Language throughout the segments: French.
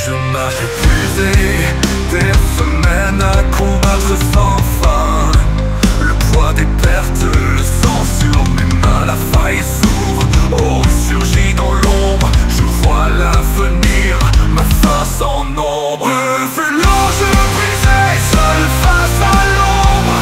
Je marche épuisé, des semaines à combattre sans fin. Le poids des pertes, le sang sur mes mains, la faille s'ouvre. Oh, surgit dans l'ombre, je vois l'avenir, ma fin sans nombre. Le feu l'ange brisé, seul face à l'ombre.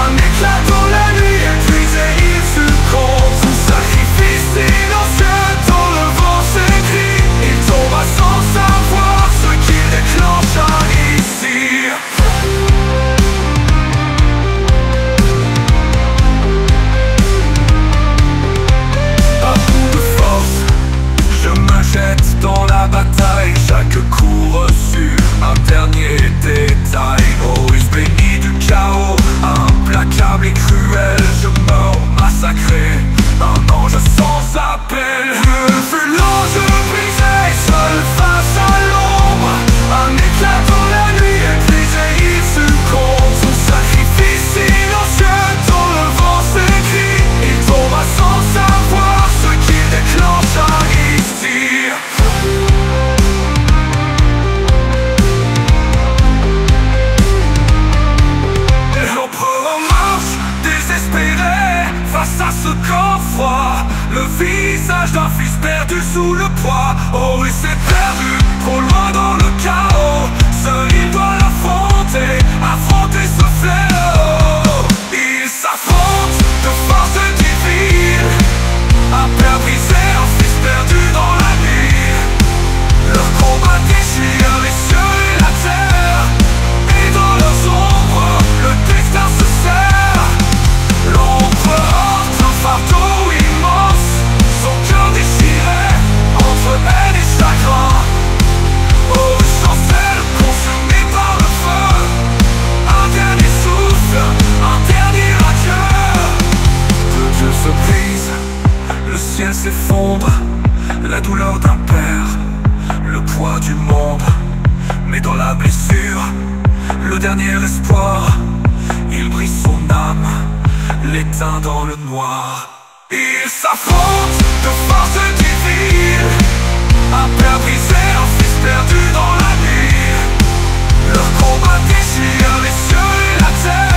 Un éclat dans la nuit, épuisé, il succombe. Son sacrifice silencieux dans le vent s'écrit. Il tomba sans savoir ce qu'il déclencha ici. À bout de force, je me jette dans la bataille. Chaque coup reçu, un dernier détail. Oh, béni du chaos, implacable et cruel. Je meurs massacré, un ange sans appel. Le fut l'ange brisé, seul face à l'ombre. Un éclat dans la nuit, épuisé, il succombe. Son sacrifice silencieux dans le vent s'écrit. Il tomba sans savoir ce qu'il déclencha ici. L'empereur marche, désespéré, face à ce corps froid. Le visage d'un fils perdu sous le poids. Oh, il s'est perdu, trop loin dans le chaos. Seul il doit l'affronter, affronter ce fléau. Il s'affronte de force divine. Un père brisé, un fils perdu dans la nuit. Leur combat déchire les cieux et la terre. Et dans leurs ombres, le destin se serre. L'ombre porte un fardeau immense, son cœur déchiré entre haine et chagrin. Oh, chancelle, consumé par le feu. Un dernier souffle, un dernier adieu. Le Dieu se brise, le ciel s'effondre. La douleur d'un père, le poids du monde. Mais dans la blessure, le dernier espoir. Il brise son âme, l'éteint dans le noir. Il s'affronte de force divine. Un père brisé, un fils perdu dans la nuit. Leur combat déchire les cieux et la terre.